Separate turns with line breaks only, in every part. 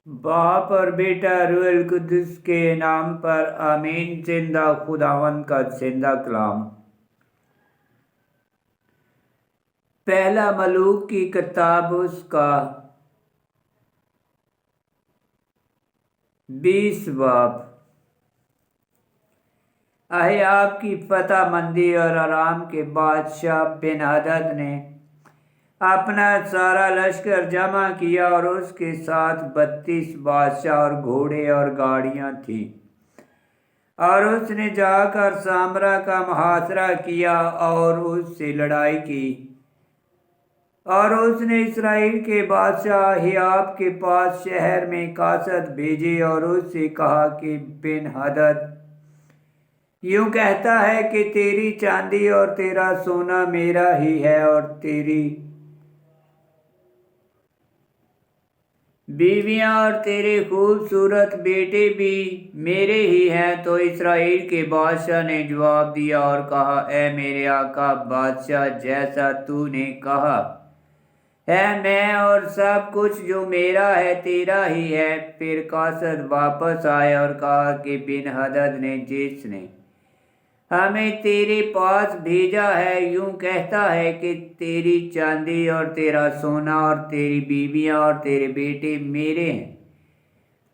बाप और बेटा रूहुल कुद्दुस के नाम पर आमीन। जिंदा खुदावंद का जिंदा कलाम। पहला मलूक की किताब उसका 20 बाब। अहियाब की फतह मंदी और आराम के बादशाह बिन हदद ने अपना सारा लश्कर जमा किया और उसके साथ 32 बादशाह और घोड़े और गाड़ियां थीं। और उसने जाकर सामरा का मुहासरा किया और उससे लड़ाई की। और उसने इसराइल के बादशाह अहियाब के पास शहर में कासद भेजे और उससे कहा कि बिन हदद यूं कहता है कि तेरी चांदी और तेरा सोना मेरा ही है और तेरी बीवियां और तेरे खूबसूरत बेटे भी मेरे ही हैं। तो इसराइल के बादशाह ने जवाब दिया और कहा, ऐ मेरे आका बादशाह, जैसा तूने कहा है मैं और सब कुछ जो मेरा है तेरा ही है। फिर कासद वापस आए और कहा कि बिन हदद ने जिसने हमें तेरे पास भेजा है यूं कहता है कि तेरी चांदी और तेरा सोना और तेरी बीवियां और तेरे बेटे मेरे हैं।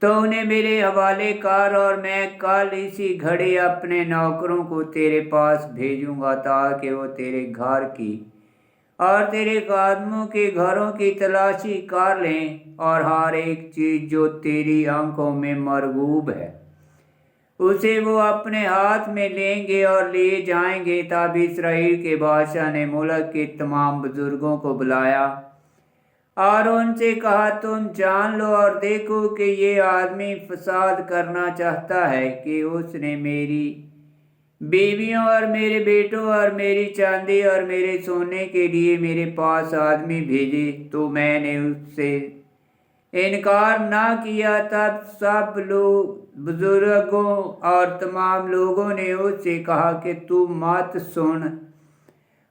तो उन्हें मेरे हवाले कर और मैं कल इसी घड़ी अपने नौकरों को तेरे पास भेजूंगा ताकि वो तेरे घर की और तेरे खादमों के घरों की तलाशी कर लें और हर एक चीज जो तेरी आंखों में मरगूब है उसे वो अपने हाथ में लेंगे और ले जाएंगे। तब इसराइल के बादशाह ने मुल्क के तमाम बुजुर्गों को बुलाया और उनसे कहा, तुम जान लो और देखो कि ये आदमी फसाद करना चाहता है कि उसने मेरी बीवियों और मेरे बेटों और मेरी चांदी और मेरे सोने के लिए मेरे पास आदमी भेजे। तो मैंने उससे इनकार ना किया। तब सब लोग बुजुर्गों और तमाम लोगों ने उससे कहा कि तू मत सुन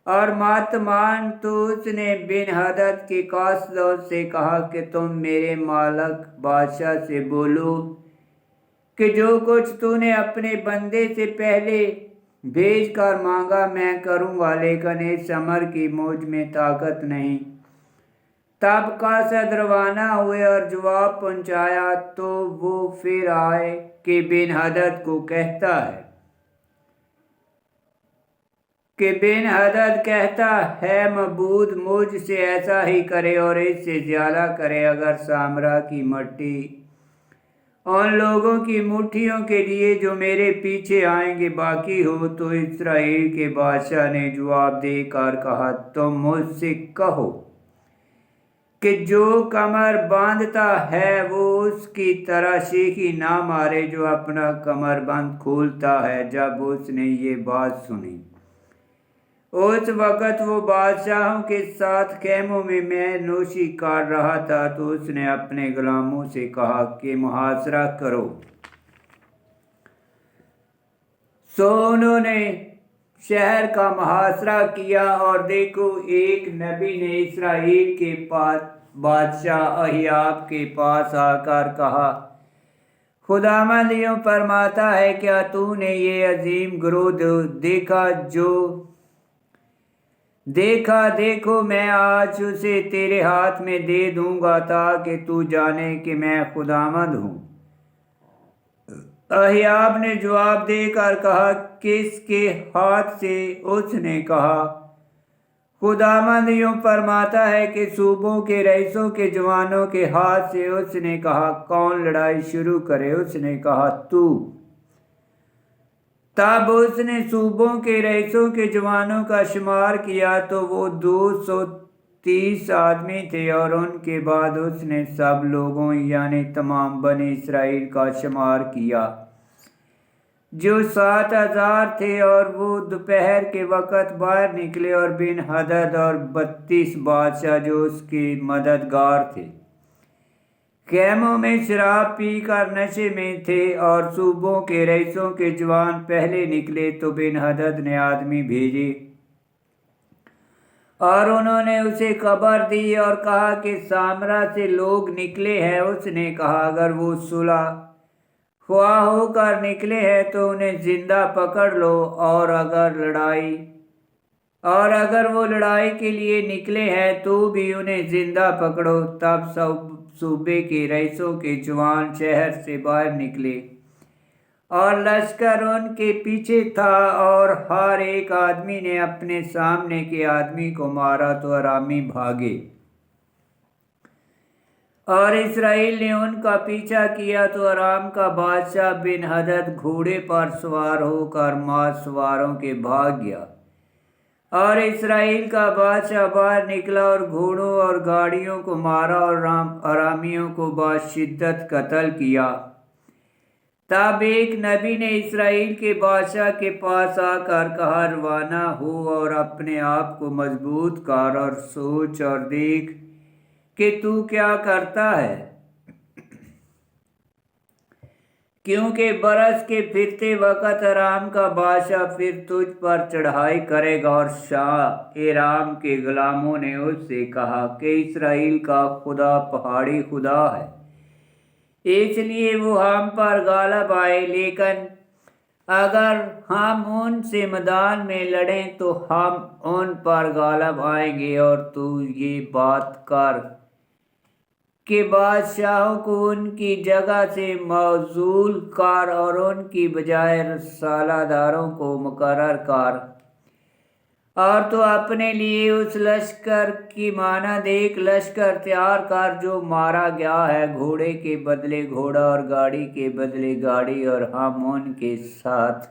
और मत मान। तो उसने बिन हदद के कासदों से कहा कि तुम मेरे मालिक बादशाह से बोलो कि जो कुछ तूने अपने बंदे से पहले भेज कर मांगा मैं करूँगा, लेकिन इस अमर की मुझ में ताकत नहीं। तब कासद रवाना हुए और जवाब पहुंचाया। तो वो फिर आए कि बिन हदद को कहता है कि बिन हदद कहता है मबूद मुझसे ऐसा ही करे और इससे ज्यादा करे अगर सामरा की मट्टी उन लोगों की मुट्ठियों के लिए जो मेरे पीछे आएंगे बाकी हो। तो इस्राएल के बादशाह ने जवाब देकर कहा, तुम मुझसे कहो कि जो कमर बांधता है वो उसकी तरह शीखी ना मारे जो अपना कमर बंद खोलता है। जब उसने ये बात सुनी उस वक़्त वो बादशाहों के साथ खेमों में मैं नोशी कर रहा था। तो उसने अपने गुलामों से कहा कि मुहासरा करो। सो उन्होंने शहर का मुहासरा किया और देखो एक नबी ने इसराइल के पास बादशाह अहियाब के पास आकर कहा, खुदावंद यूं फरमाता है, क्या तूने ये अजीम गिरोह देखा? जो देखा, देखो मैं आज उसे तेरे हाथ में दे दूंगा ताकि तू जाने कि मैं खुदावंद हूँ। अहियाब ने जवाब देकर कहा, किसके हाथ से? उसने कहा, खुदावंद यूं फरमाता है कि सूबों के रईसों के जवानों के हाथ से। उसने कहा, कौन लड़ाई शुरू करे? उसने कहा, तू। तब उसने सूबों के रईसों के जवानों का शुमार किया तो वो 230 आदमी थे। और उनके बाद उसने सब लोगों यानी तमाम बने इसराइल का शुमार किया जो 7,000 थे। और वो दोपहर के वक़्त बाहर निकले और बिन हदद और 32 बादशाह जो उसके मददगार थे खेमों में शराब पी कर नशे में थे। और सूबों के रईसों के जवान पहले निकले तो बिन हदद ने आदमी भेजे اور انہوں نے اسے خبر دی اور کہا کہ سامرا سے لوگ نکلے ہیں۔ اس نے کہا اگر وہ صلح خواہ ہو کر نکلے ہیں تو انہیں زندہ پکڑ لو، اور اگر وہ لڑائی کے لیے نکلے ہیں تو بھی انہیں زندہ پکڑو۔ تب سب صوبے کے رئیسوں کے جوان شہر سے باہر نکلے اور لشکر ان کے پیچھے تھا، اور ہر ایک آدمی نے اپنے سامنے کے آدمی کو مارا تو ارامی بھاگے، اور اسرائیل نے ان کا پیچھا کیا تو ارام کا بادشاہ بن ہدد گھوڑے پر سوار ہو کر ماہ سواروں کے بھاگ گیا، اور اسرائیل کا بادشاہ باہر نکلا اور گھوڑوں اور گاڑیوں کو مارا اور ارامیوں کو بشدت قتل کیا۔ تب ایک نبی نے اسرائیل کے بادشاہ کے پاس آ کر کہا روانہ ہو اور اپنے آپ کو مضبوط کر اور سوچ اور دیکھ کہ تو کیا کرتا ہے، کیونکہ برس کے پھرتے وقت ارام کا بادشاہ پھر تجھ پر چڑھائی کرے گا۔ اور شاہ ایرام کے غلاموں نے اس سے کہا کہ اسرائیل کا خدا پہاڑی خدا ہے، اس لیے وہ ہم پر غالب آئے، لیکن اگر ہم ان سے میدان میں لڑیں تو ہم ان پر غالب آئیں گے۔ اور تو یہ بات کر کہ بادشاہوں کو ان کی جگہ سے معزول کر اور ان کی بجائے رسالہ داروں کو مقرر کر، اور تو اپنے لیے اس لشکر کی مانند ایک لشکر تیار کر جو مارا گیا ہے، گھوڑے کے بدلے گھوڑا اور گاڑی کے بدلے گاڑی، اور ہم ان کے ساتھ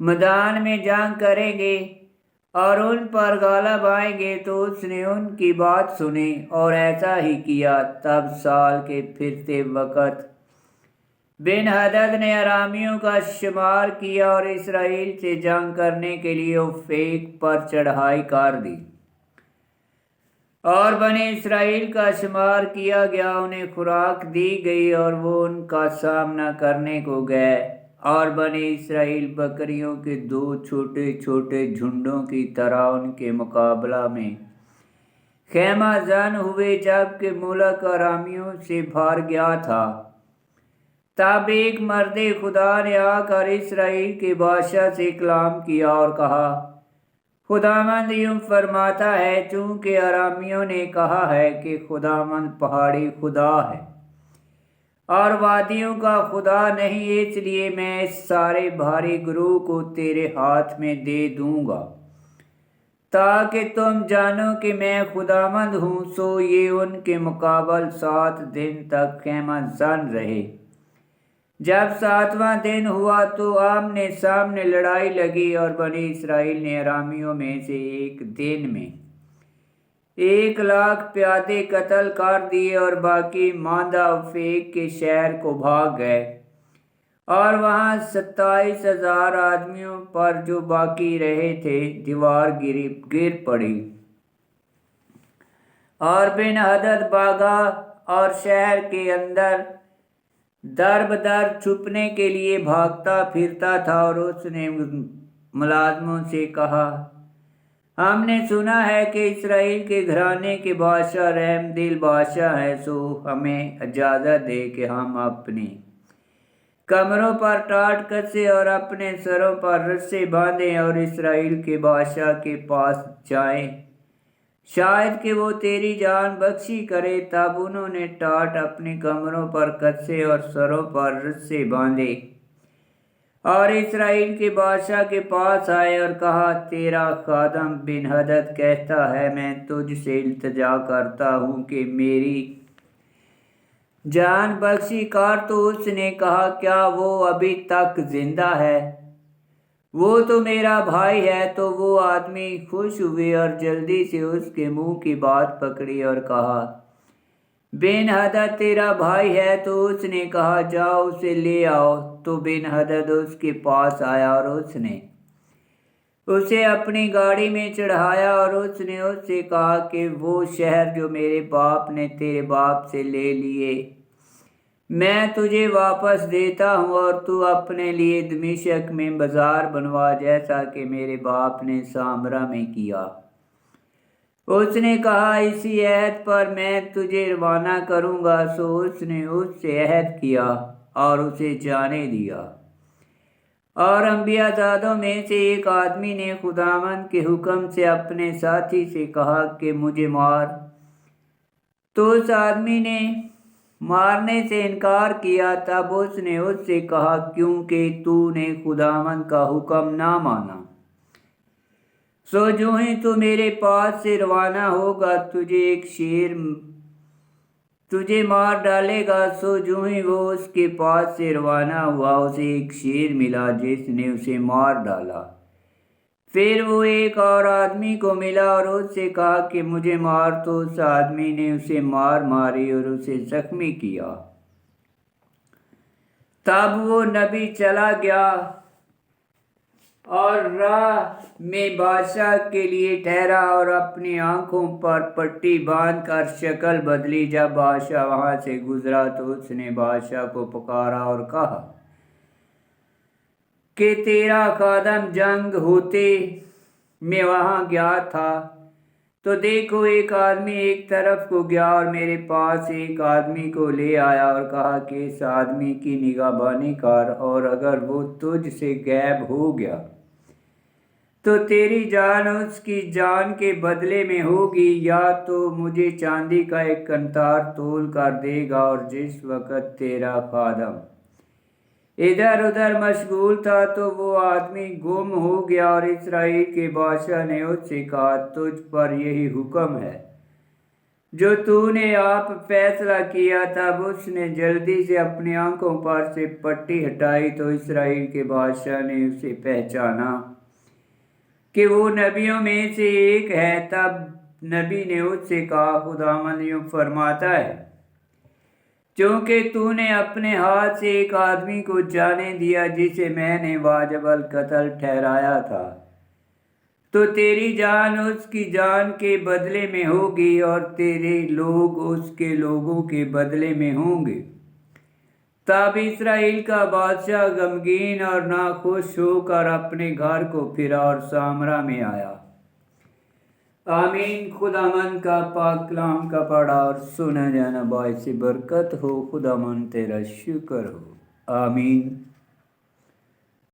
میدان میں جنگ کریں گے اور ان پر غالب آئیں گے۔ تو اس نے ان کی بات سنی اور ایسا ہی کیا۔ تب سال کے پھرتے وقت بن ہدد نے ارامیوں کا شمار کیا اور اسرائیل سے جنگ کرنے کے لیے افیک پر چڑھائی کر دی، اور بنی اسرائیل کا شمار کیا گیا، انہیں خوراک دی گئی اور وہ ان کا سامنا کرنے کو گئے، اور بنی اسرائیل بکریوں کے 2 چھوٹے چھوٹے جھنڈوں کی طرح ان کے مقابلہ میں خیمہ زن ہوئے، جبکہ ملک ارامیوں سے بھر گیا تھا۔ تب ایک مرد خدا نے آ کر اسرائیل کے بادشاہ سے کلام کیا اور کہا خداوند یوں فرماتا ہے، چونکہ ارامیوں نے کہا ہے کہ خداوند پہاڑی خدا ہے اور وادیوں کا خدا نہیں، اس لیے میں اس سارے بھاری گروہ کو تیرے ہاتھ میں دے دوں گا تاکہ تم جانو کہ میں خداوند ہوں۔ سو یہ ان کے مقابل 7 دن تک خیمہ زن رہے۔ جب 7واں دن ہوا تو آمنے سامنے لڑائی لگی، اور بنی اسرائیل نے ارامیوں میں سے ایک دن میں 1,00,000 پیادے قتل کر دیے، اور باقی ماندہ افیک کے شہر کو بھاگ گئے، اور وہاں 27,000 آدمیوں پر جو باقی رہے تھے دیوار گر پڑی، اور بن ہدد بھاگا اور شہر کے اندر در بدر چھپنے کے لیے بھاگتا پھرتا تھا۔ اور اس نے ملازموں سے کہا ہم نے سنا ہے کہ اسرائیل کے گھرانے کے بادشاہ رحم دل بادشاہ ہے، سو ہمیں اجازت دے کہ ہم اپنی کمروں پر ٹاٹ کسیں اور اپنے سروں پر رسے باندھیں اور اسرائیل کے بادشاہ کے پاس جائیں، شاید کہ وہ تیری جان بخشی کرے۔ تب انہوں نے ٹاٹ اپنی کمروں پر کسے اور سروں پر رسے باندھے، اور اسرائیل کے بادشاہ کے پاس آئے اور کہا تیرا خادم بن ہدد کہتا ہے میں تجھ سے التجا کرتا ہوں کہ میری جان بخشی کر۔ تو اس نے کہا کیا وہ ابھی تک زندہ ہے؟ وہ تو میرا بھائی ہے۔ تو وہ آدمی خوش ہوئے اور جلدی سے اس کے منہ کی بات پکڑی اور کہا بن ہدد تیرا بھائی ہے؟ تو اس نے کہا جاؤ اسے لے آؤ۔ تو بن ہدد اس کے پاس آیا اور اس نے اسے اپنی گاڑی میں چڑھایا، اور اس نے اس سے کہا کہ وہ شہر جو میرے باپ نے تیرے باپ سے لے لیے میں تجھے واپس دیتا ہوں، اور تو اپنے لیے دمشق میں بازار بنوا جیسا کہ میرے باپ نے سامرا میں کیا۔ उसने कहा, इसी अहद पर मैं तुझे रवाना करूँगा। सो उसने उससे अहद किया और उसे जाने दिया। और अंबियाज़ादों में से एक आदमी ने खुदावंद के हुक्म से अपने साथी से कहा कि मुझे मार। तो उस आदमी ने मारने से इनकार किया। तब उसने उससे कहा, क्योंकि तूने खुदावंद का हुक्म ना माना, सो जो ही तू मेरे पास से रवाना होगा तुझे मार डालेगा। सो जो ही वो उसके पास से रवाना हुआ, उसे एक शेर मिला जिसने उसे मार डाला। फिर वो एक और आदमी को मिला और उससे कहा कि मुझे मार। तो उस आदमी ने उसे मार मारी और उसे जख्मी किया। तब वो नबी चला गया और राह में बादशाह के लिए ठहरा और अपनी आंखों पर पट्टी बांध कर शक्ल बदली। जब बादशाह वहां से गुजरा तो उसने बादशाह को पुकारा और कहा कि तेरा खादम जंग होते मैं वहां गया था, तो देखो एक आदमी एक तरफ को गया और मेरे पास एक आदमी को ले आया और कहा कि इस आदमी की निगाहबानी कर, और अगर वो तुझ से गायब हो गया तो तेरी जान उसकी जान के बदले में होगी, या तो मुझे चांदी का एक कंतार तोल कर देगा। और जिस वक़्त तेरा खादम इधर उधर मशगूल था तो वो आदमी गुम हो गया। और इस्राएल के बादशाह ने उससे कहा, तुझ पर यही हुक्म है जो तूने आप फैसला किया। तब उसने जल्दी से अपनी आंखों पर से पट्टी हटाई तो इस्राएल के बादशाह ने उसे पहचाना कि वो नबियों में से एक है। तब नबी ने उससे कहा, खुदावंद यूं फरमाता है, क्योंकि तूने अपने हाथ से एक आदमी को जाने दिया जिसे मैंने वाजिबल कत्ल ठहराया था, तो तेरी जान उसकी जान के बदले में होगी और तेरे लोग उसके लोगों के बदले में होंगे। तब इस्राएल का बादशाह गमगीन और नाखुश होकर अपने घर को फिरा और सामरा में आया। आमीन। खुदामंद का पाक कलाम का पढ़ा और सुना जाना बाइस बरकत हो। खुदामंद तेरा शुक्र हो। आमीन।